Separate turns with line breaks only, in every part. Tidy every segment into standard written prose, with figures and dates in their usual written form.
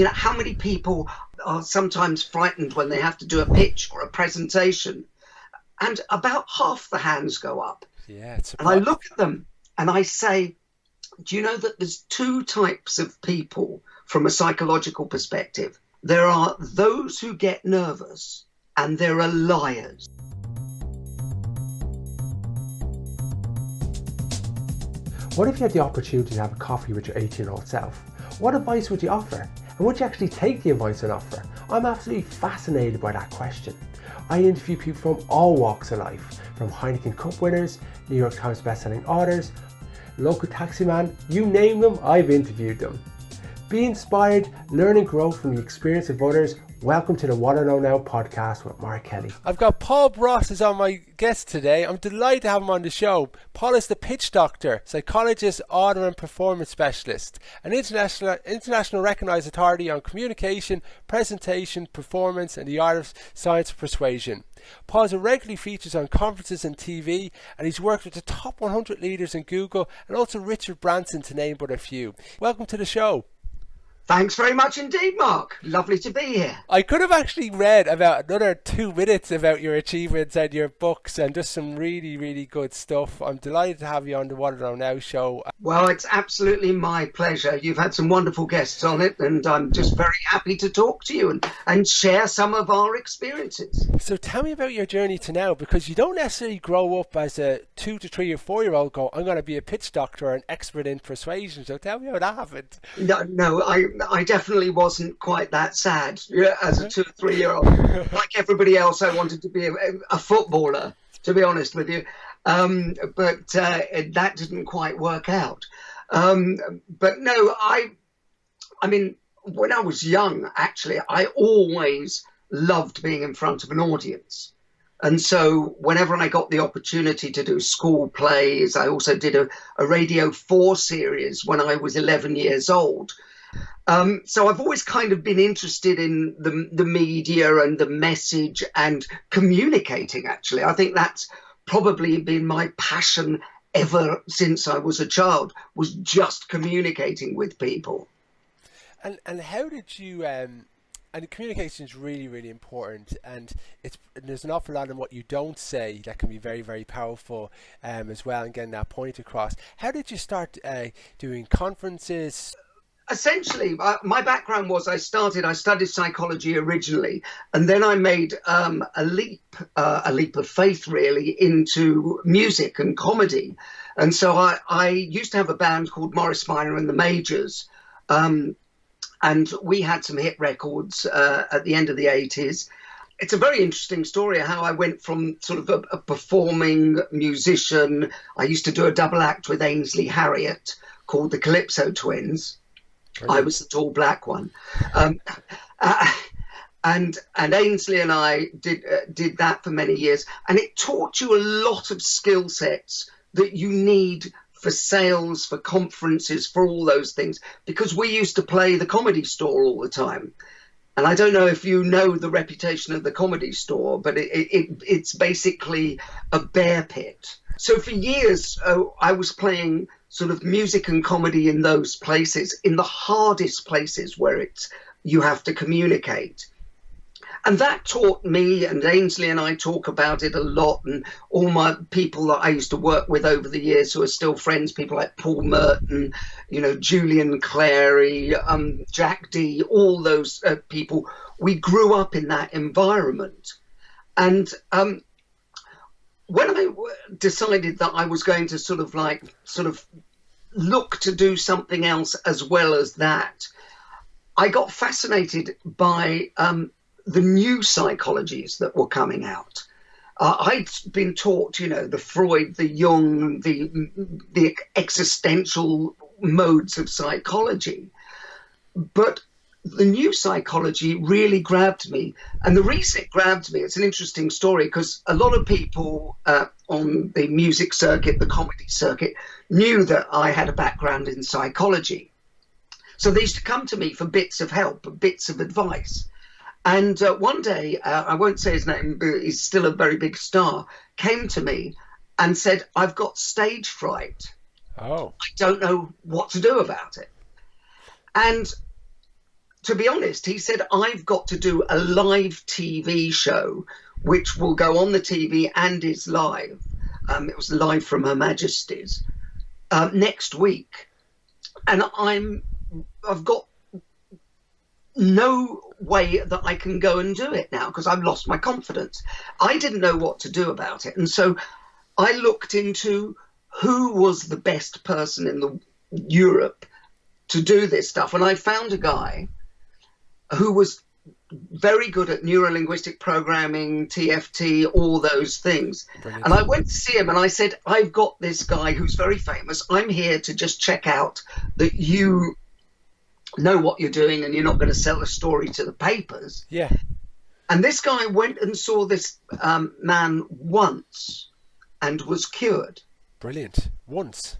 How many people are sometimes frightened when they have to do a pitch or a presentation? And about half the hands go up.
Yeah, it's
and I look at them and I say, do you know that there's two types of people from a psychological perspective? There are those who get nervous and there are liars.
What if you had the opportunity to have a coffee with your 18-year-old self? What advice would you offer? And would you actually take the advice on offer? I'm absolutely fascinated by that question. I interview people from all walks of life, from Heineken Cup winners, New York Times bestselling authors, local taxi man, you name them, I've interviewed them. Be inspired, learn and grow from the experience of others. Welcome to the What I Know Now podcast with Mark Kelly.
I've got Paul Boross as on my guest today. I'm delighted to have him on the show. Paul is the pitch doctor, psychologist, author and performance specialist, an international recognised authority on communication, presentation, performance and the art of science of persuasion. Paul regularly features on conferences and TV, and he's worked with the top 100 leaders in Google and also Richard Branson, to name but a few. Welcome to the show.
Thanks very much indeed, Mark. Lovely to be here.
I could have actually read about another 2 minutes about your achievements and your books and just some really, really good stuff. I'm delighted to have you on the What I Know Now show.
Well, it's absolutely my pleasure. You've had some wonderful guests on it, and I'm just very happy to talk to you and share some of our experiences.
So tell me about your journey to now, because you don't necessarily grow up as a 2 to 3 or 4-year-old go, I'm going to be a pitch doctor or an expert in persuasion. So tell me how that happened.
No, I definitely wasn't quite that sad as a 2 or 3-year-old. Like everybody else, I wanted to be a footballer, to be honest with you. But that didn't quite work out. But no, I mean, when I was young, actually, I always loved being in front of an audience. And so whenever I got the opportunity to do school plays, I also did a Radio 4 series when I was 11 years old. So I've always kind of been interested in the media and the message and communicating, actually. I think that's probably been my passion ever since I was a child, was just communicating with people.
And how did you... And communication is really, really important, and there's an awful lot in what you don't say that can be very, very powerful as well, and getting that point across. How did you start doing conferences?
Essentially, my background was I studied psychology originally, and then I made a leap of faith, really, into music and comedy. And so I used to have a band called Morris Minor and the Majors, and we had some hit records at the end of the 80s. It's a very interesting story how I went from sort of a performing musician. I used to do a double act with Ainsley Harriott called the Calypso Twins. Brilliant. I was the tall black one. And Ainsley and I did that for many years. And it taught you a lot of skill sets that you need for sales, for conferences, for all those things, because we used to play the Comedy Store all the time. And I don't know if you know the reputation of the Comedy Store, but it's basically a bear pit. So for years, I was playing sort of music and comedy in those places, in the hardest places where you have to communicate. And that taught me, and Ainsley and I talk about it a lot, and all my people that I used to work with over the years who are still friends, people like Paul Merton, Julian Clary, Jack D, all those people, we grew up in that environment. And when I decided that I was going to sort of look to do something else as well as that, I got fascinated by the new psychologies that were coming out. I'd been taught, the Freud, the Jung, the existential modes of psychology. But the new psychology really grabbed me. And the reason it grabbed me, it's an interesting story, because a lot of people on the music circuit, the comedy circuit, knew that I had a background in psychology. So they used to come to me for bits of help, bits of advice. And one day, I won't say his name, but he's still a very big star, came to me and said, I've got stage fright.
Oh.
I don't know what to do about it. And to be honest, he said, I've got to do a live TV show, which will go on the TV and is live. It was live from Her Majesty's next week. And I've got no way that I can go and do it now because I've lost my confidence. I didn't know what to do about it. And so I looked into who was the best person in Europe to do this stuff. And I found a guy who was very good at neuro-linguistic programming, TFT, all those things. Brilliant. And I went to see him and I said, I've got this guy who's very famous. I'm here to just check out that you know what you're doing and you're not going to sell a story to the papers.
Yeah.
And this guy went and saw this man once and was cured.
Brilliant. Once.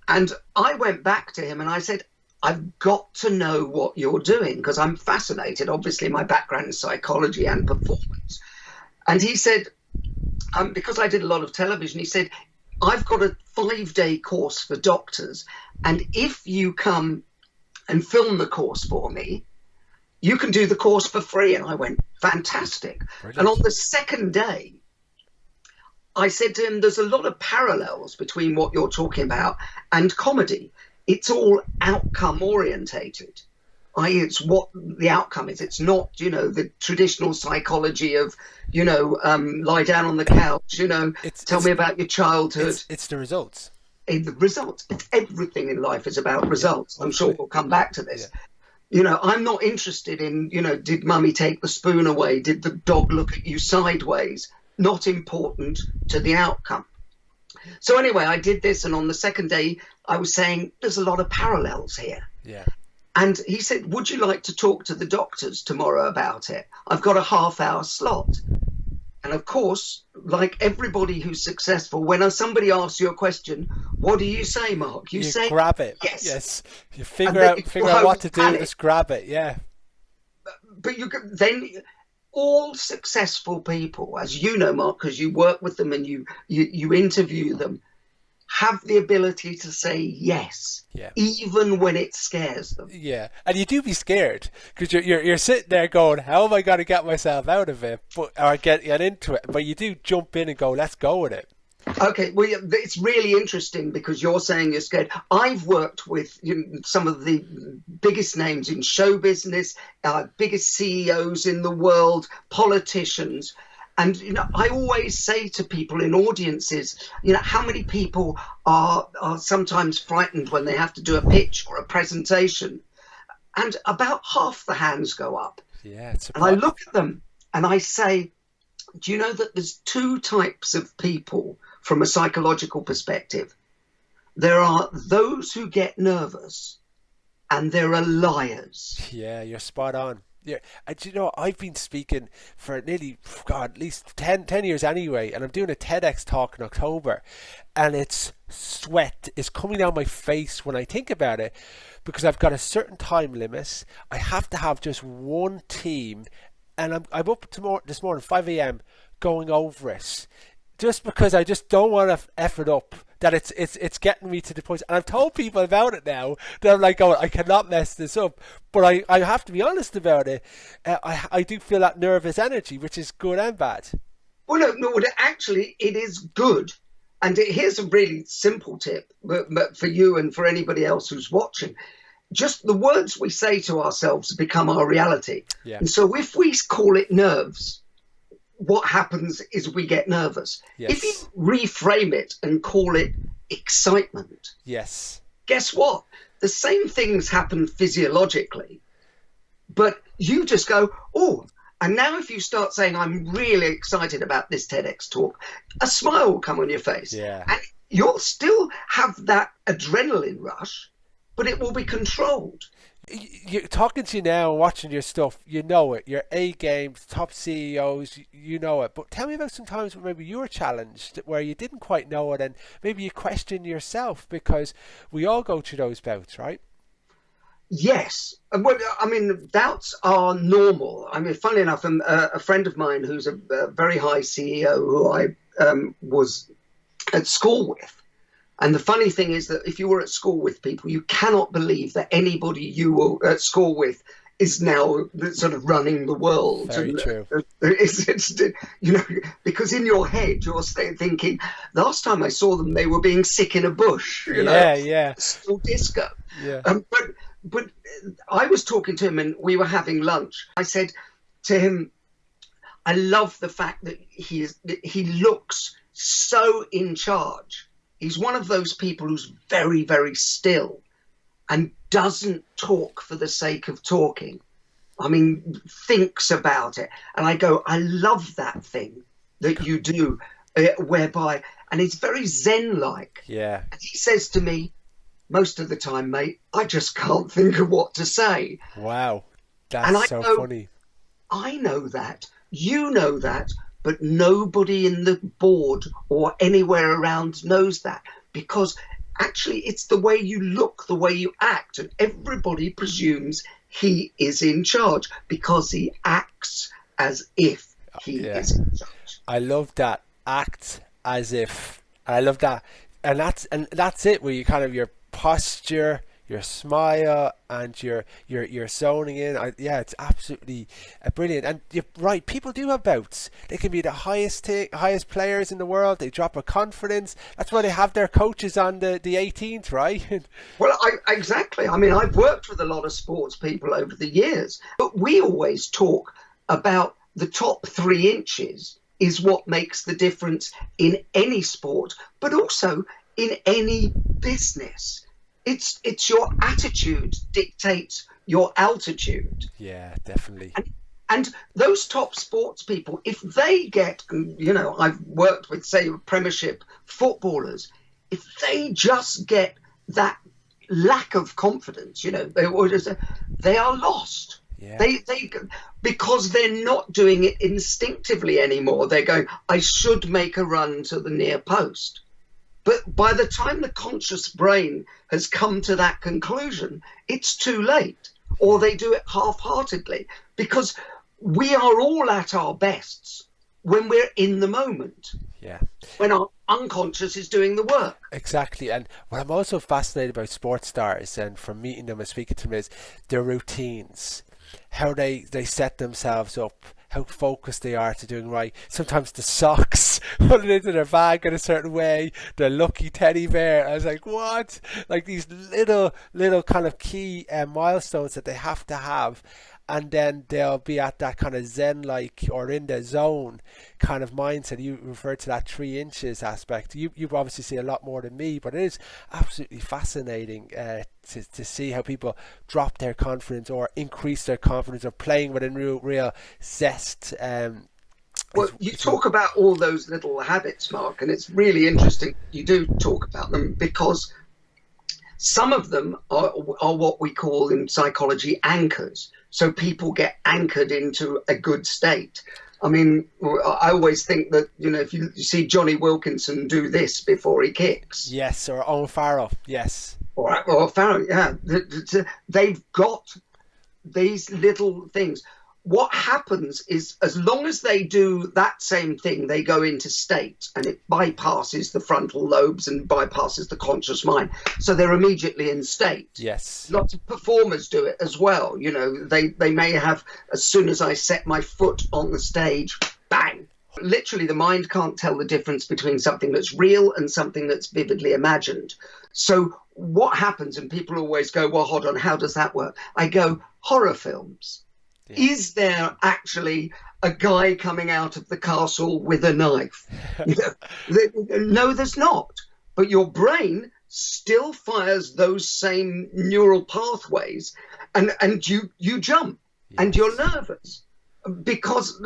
And I went back to him and I said, I've got to know what you're doing because I'm fascinated. Obviously, my background is psychology and performance. And he said, because I did a lot of television, he said, I've got a 5-day course for doctors. And if you come and film the course for me, you can do the course for free. And I went, fantastic. Brilliant. And on the second day, I said to him, there's a lot of parallels between what you're talking about and comedy. It's all outcome orientated, i.e. it's what the outcome is. It's not, the traditional psychology of, lie down on the couch, tell me about your childhood. It's the results.
The results. It's everything in life is about results. I'm sure we'll come back to this. Yeah. I'm not interested in, did mummy take the spoon away? Did the dog look at you sideways? Not important to the outcome. So anyway, I did this, and on the second day, I was saying, there's a lot of parallels here.
Yeah.
And he said, would you like to talk to the doctors tomorrow about it? I've got a half-hour slot. And of course, like everybody who's successful, when somebody asks you a question, what do you say, Mark? You say,
grab it.
Yes.
You figure out what to do, just grab it. Yeah.
But you can then... all successful people, as you know, Mark, because you work with them and you interview them, have the ability to say yes, even when it scares them.
Yeah, and you do be scared because you're sitting there going, how am I going to get myself out of it or get into it? But you do jump in and go, let's go with it.
Okay, well, it's really interesting because you're saying you're scared. I've worked with some of the biggest names in show business, biggest CEOs in the world, politicians. And, I always say to people in audiences, how many people are sometimes frightened when they have to do a pitch or a presentation? And about half the hands go up.
Yeah,
and I look at them and I say, do you know that there's 2 types of people from a psychological perspective? There are those who get nervous and there are liars.
Yeah, you're spot on. Yeah, and I've been speaking for nearly, at least 10 years anyway, and I'm doing a TEDx talk in October, and sweat is coming down my face when I think about it, because I've got a certain time limit. I have to have just one team, and I'm up this morning, 5 a.m, going over it, just because I just don't want to F it up, that it's getting me to the point. And I've told people about it now that I'm like, oh, I cannot mess this up. But I have to be honest about it. I do feel that nervous energy, which is good and bad.
Well, no, actually, it is good. And here's a really simple tip but for you and for anybody else who's watching. Just the words we say to ourselves become our reality.
Yeah.
And so if we call it nerves, what happens is we get nervous.
Yes.
If you reframe it and call it excitement,
yes,
guess what? The same things happen physiologically, but you just go, oh, and now if you start saying, I'm really excited about this TEDx talk, a smile will come on your face.
Yeah.
And you'll still have that adrenaline rush, but it will be controlled.
You're talking to you now, watching your stuff, you know it. Your A game, top CEOs, you know it. But tell me about some times where maybe you were challenged, where you didn't quite know it, and maybe you question yourself, because we all go through those bouts, right?
Yes. Well, I mean, doubts are normal. I mean, funnily enough, a friend of mine who's a very high CEO who I was at school with, And the funny thing is that if you were at school with people, you cannot believe that anybody you were at school with is now sort of running the world.
Very true.
Because in your head you're thinking, last time I saw them, they were being sick in a bush. Still disco.
Yeah.
But I was talking to him and we were having lunch. I said to him, I love the fact that he looks so in charge. He's one of those people who's very, very still and doesn't talk for the sake of talking. I mean, thinks about it. And I go, I love that thing that you do, whereby, and it's very Zen-like.
Yeah.
And he says to me, most of the time, mate, I just can't think of what to say.
Wow. That's so funny.
I know that. You know that. But nobody in the board or anywhere around knows that, because actually it's the way you look, the way you act, and everybody presumes he is in charge because he acts as if he is in charge.
I love that. Act as if. I love that. And that's it, where you kind of, your posture, your smile, and you're zoning in. It's absolutely brilliant. And you're right, people do have bouts. They can be the highest players in the world. They drop a confidence. That's why they have their coaches on the 18th, right?
Well, exactly. I mean, I've worked with a lot of sports people over the years, but we always talk about the top 3 inches is what makes the difference in any sport, but also in any business. It's your attitude dictates your altitude.
Yeah, definitely.
And those top sports people, if they get, I've worked with, say, Premiership footballers, if they just get that lack of confidence, they are lost.
Yeah.
They because they're not doing it instinctively anymore. They're going, I should make a run to the near post. But by the time the conscious brain has come to that conclusion, it's too late, or they do it half-heartedly, because we are all at our bests when we're in the moment.
Yeah.
When our unconscious is doing the work.
Exactly. And what I'm also fascinated about sports stars, and from meeting them and speaking to them, is their routines, how they set themselves up, how focused they are to doing right. Sometimes the socks, put it into their bag in a certain way, the lucky teddy bear. I was like, what? Like these little kind of key milestones that they have to have. And then they'll be at that kind of Zen-like, or in the zone kind of mindset. You referred to that 3 inches aspect. You've obviously seen a lot more than me, but it is absolutely fascinating to see how people drop their confidence or increase their confidence, or playing with a real zest.
Well, you talk about all those little habits, Mark, and it's really interesting you do talk about them, because some of them are what we call in psychology anchors. So people get anchored into a good state. I mean, I always think that, if you see Johnny Wilkinson do this before he kicks.
Yes, or Owen Farrell, yes.
Or Farrell, yeah. They've got these little things. What happens is, as long as they do that same thing, they go into state, and it bypasses the frontal lobes and bypasses the conscious mind. So they're immediately in state.
Yes.
Lots of performers do it as well. They may have, as soon as I set my foot on the stage, bang. Literally, the mind can't tell the difference between something that's real and something that's vividly imagined. So what happens, and people always go, well, hold on, how does that work? I go, horror films. Yeah. Is there actually a guy coming out of the castle with a knife? No, there's not. But your brain still fires those same neural pathways, and you jump. Yes. And you're nervous because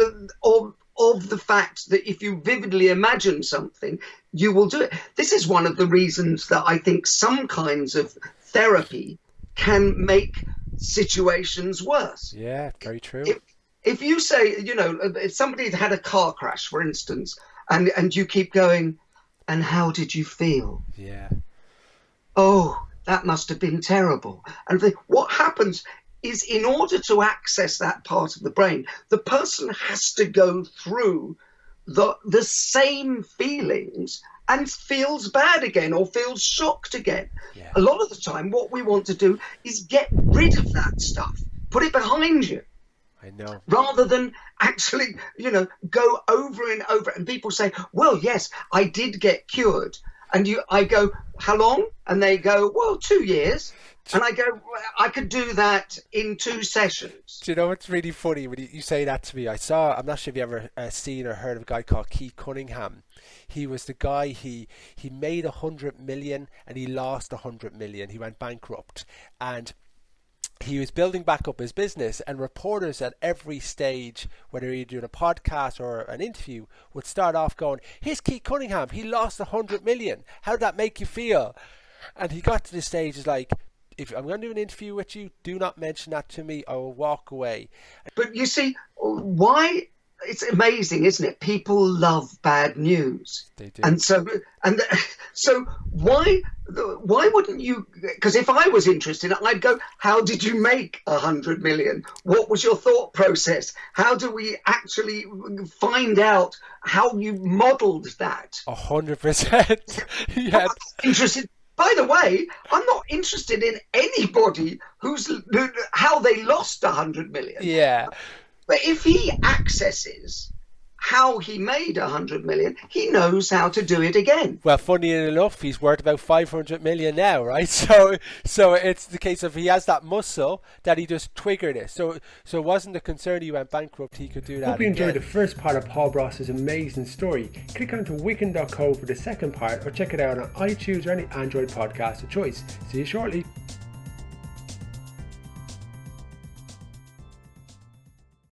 of the fact that if you vividly imagine something, you will do it. This is one of the reasons that I think some kinds of therapy can make situations worse.
Yeah, very true.
If you say, if somebody had a car crash, for instance, and you keep going, and how did you feel?
Yeah.
Oh, that must have been terrible. And what happens is, in order to access that part of the brain, the person has to go through the same feelings and feels bad again or feels shocked again.
Yeah.
A lot of the time, what we want to do is get rid of that stuff, put it behind you.
I know.
Rather than actually, go over and over. And people say, well, yes, I did get cured. And I go, how long? And they go, well, 2 years. And I go, well, I could do that in 2 sessions.
Do you know what's really funny when you say that to me? I'm not sure if you ever seen or heard of a guy called Keith Cunningham. He was the guy, he made 100 million and he lost 100 million. He went bankrupt. And he was building back up his business, and reporters at every stage, whether you're doing a podcast or an interview, would start off going, here's Keith Cunningham, he lost 100 million. How did that make you feel? And he got to the stage, he's like, if I'm going to do an interview with you, do not mention that to me. I will walk away.
But you see, why? It's amazing, isn't it? People love bad news.
They do.
And so why wouldn't you? Because if I was interested, I'd go, how did you make 100 million? What was your thought process? How do we actually find out how you modeled that?
100%. Yeah.
I'm interested. By the way, I'm not interested in anybody how they lost 100 million.
Yeah.
But if he accesses how he made 100 million, he knows how to do it again.
Well, funny enough, he's worth about 500 million now, right? So it's the case of he has that muscle that he just triggered it. So it wasn't a concern he went bankrupt, he could do that.
Hope you enjoyed the first part of Paul Boross's amazing story. Click on to WIKN.co for the second part, or check it out on iTunes or any Android podcast of choice. See you shortly.